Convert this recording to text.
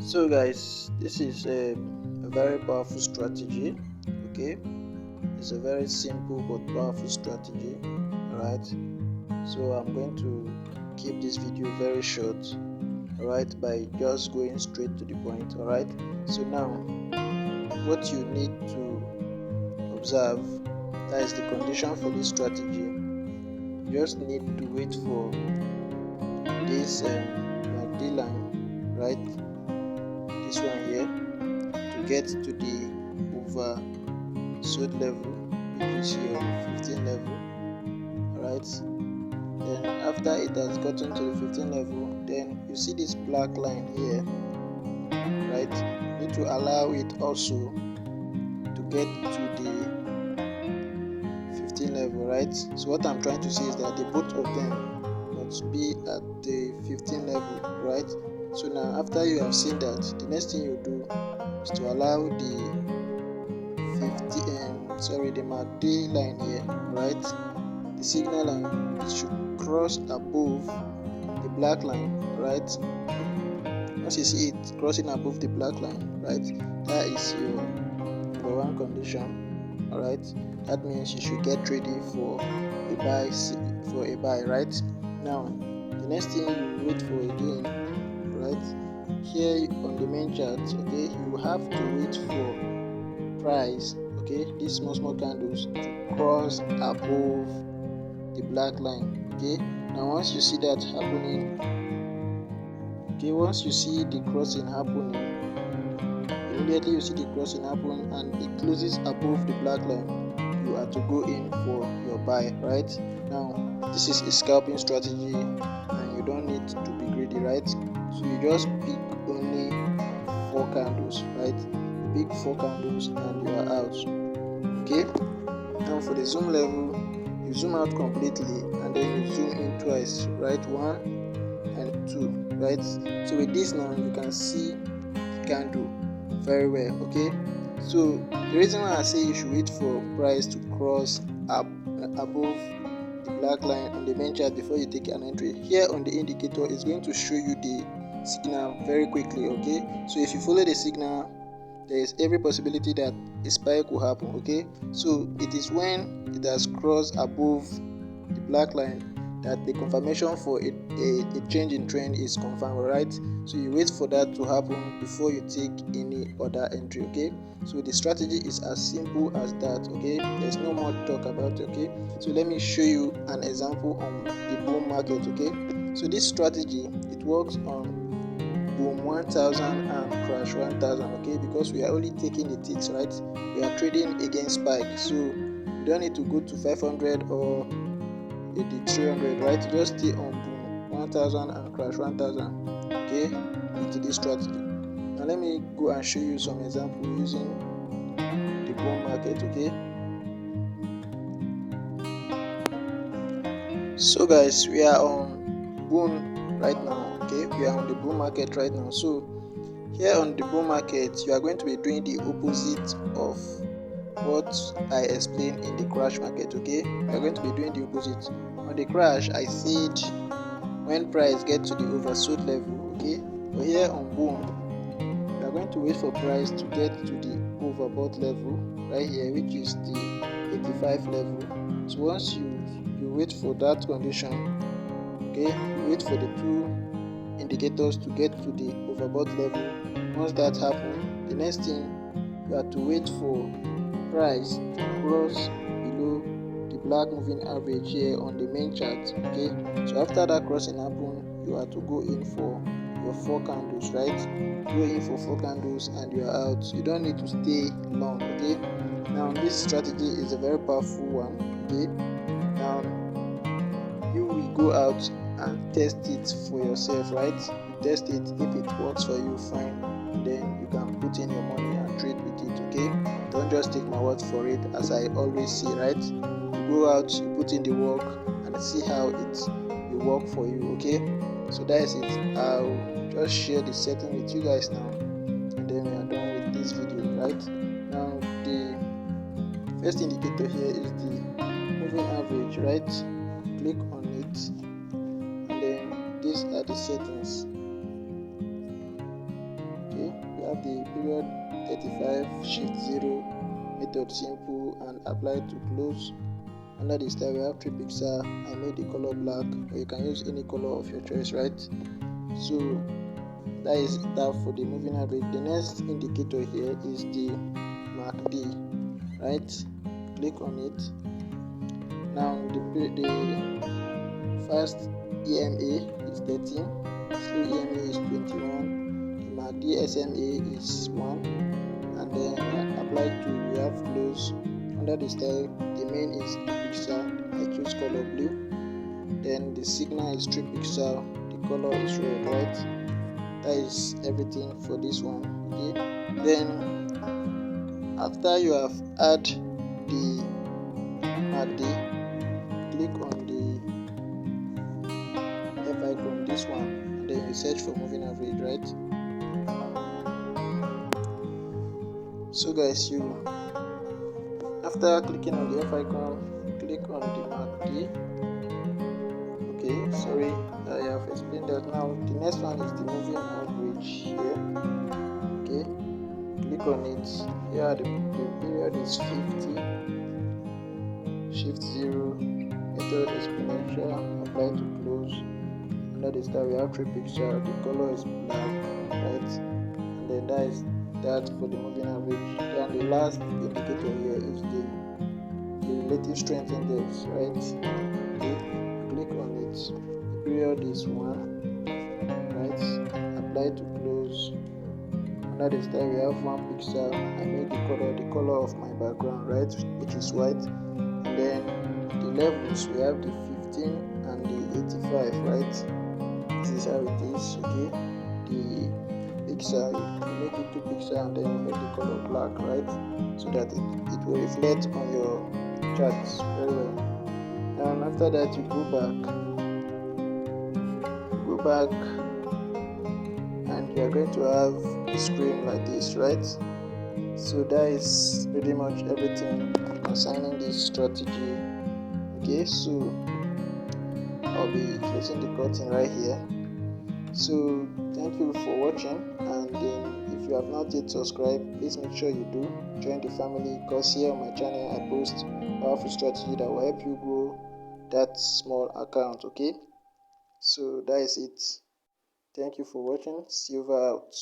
So guys, this is a very powerful strategy. Okay, it's a very simple but powerful strategy. Alright, so I'm going to keep this video very short, alright, by just going straight to the point. Alright, so now what you need to observe, that is the condition for this strategy. You just need to wait for this MACD line, right, this one here, to get to the oversold level, which is your 15 level. Alright, then after it has gotten to the 15 level, then you see this black line here, right? You need to allow it also to get to the 15 level, right? So what I'm trying to say is that the both of them must be at the 15 level, right? So now after you have seen that, the next thing you do is to allow the the MACD line here, right? The signal line, it should cross above the black line, right? Once you see it crossing above the black line, right, that is your number one condition. Alright, that means you should get ready for a buy, right? Now the next thing you wait for again, right, here on the main chart, okay, you have to wait for price, okay, these small candles to cross above the black line. Okay, now once you see that happening, okay, once you see the crossing happening, immediately you see the crossing happen and it closes above the black line, you are to go in for your buy, right? Now this is a scalping strategy and you don't need to be greedy, right? So you just pick only 4 candles, right? You pick 4 candles and you are out. Okay, now for the zoom level, you zoom out completely and then you zoom in twice, right? 1 and 2, right? So with this now you can see the candle very well. Okay, so the reason why I say you should wait for price to cross up above the black line on the main chart before you take an entry, here on the indicator is going to show you the signal very quickly. Okay, so if you follow the signal, there is every possibility that a spike will happen. Okay, so it is when it has crossed above the black line that the confirmation for a change in trend is confirmed, right? So you wait for that to happen before you take any other entry. Okay, so the strategy is as simple as that. Okay, there's no more to talk about. Okay, so let me show you an example on the bull market. Okay, so this strategy, it works on boom 1000 and crash 1000. Okay, because we are only taking the ticks, right? We are trading against spike, so you don't need to go to 500 or the 300, right? Just stay on boom 1000 and crash 1000. Okay, into this strategy. Now let me go and show you some example using the bull market. Okay, so guys, we are on bull right now. Okay, we are on the bull market right now. So here on the bull market, you are going to be doing the opposite of what I explained in the crash market. Okay, you are going to be doing the opposite. On the crash, I said when price get to the oversold level. Okay, but here on boom, you are going to wait for price to get to the overbought level right here, which is the 85 level. So once you wait for that condition, okay, you wait for the 2 indicators to get to the overbought level. Once that happens, the next thing you have to wait for price to cross below the black moving average here on the main chart. Okay, so after that crossing happen, you have to go in for your 4 candles, right? Go in for 4 candles and you are out. You don't need to stay long. Okay, now this strategy is a very powerful one. Okay, now you will go out and test it for yourself, right? You test it. If it works for you, fine, then you can put in your money and trade with it. Okay, don't just take my word for it, as I always say, right? You go out, you put in the work and see how it will work for you. Okay, so that is it. I'll just share the setting with you guys now and then we are done with this video. Right now, the first indicator here is the moving average, right? Click on it and then these are the settings. Okay, have the period 35 shift 0 method simple and apply to close. Under the style we have 3 pixel. I made the color black, or you can use any color of your choice, right? So that is that for the moving average. The next indicator here is the MACD, right? Click on it. Now the fast EMA is 13, slow EMA is 21, the MACD SMA is 1, and then apply to we have close. Under the style, the main is 2 pixel. I choose color blue. Then the signal is 3 pixel. The color is red, right? That is everything for this one. Okay. Then after you have add the MACD, click on the F icon, this one, and then you search for moving average, right? So guys, you after clicking on the F icon, click on the MACD. Okay, sorry, I have explained that. Now the next one is the moving average here. Okay, click on it. Here the period is 50, shift 0, method exponential, apply to close. Under the style we have 3 pixel. The color is black, right? And then that is that for the moving average. Then the last indicator here is the relative strength index, right? Okay, click on it. The period is 1, right? Apply to close. Under the style we have 1 pixel. I made the color of my background, right, which is white. And then the levels we have the 15 and the 85, right? This is how it is. Okay, the pixel, you make it 2 pixel and then you make the color black, right, so that it will reflect on your charts very well. And after that you go back and you are going to have a screen like this, right? So that is pretty much everything concerning this strategy. Okay, so I'll be closing the curtain right here. So thank you for watching, and if you have not yet subscribed, please make sure you do join the family, because here on my channel I post powerful strategy that will help you grow that small account. Okay, so that is it. Thank you for watching. Silver out.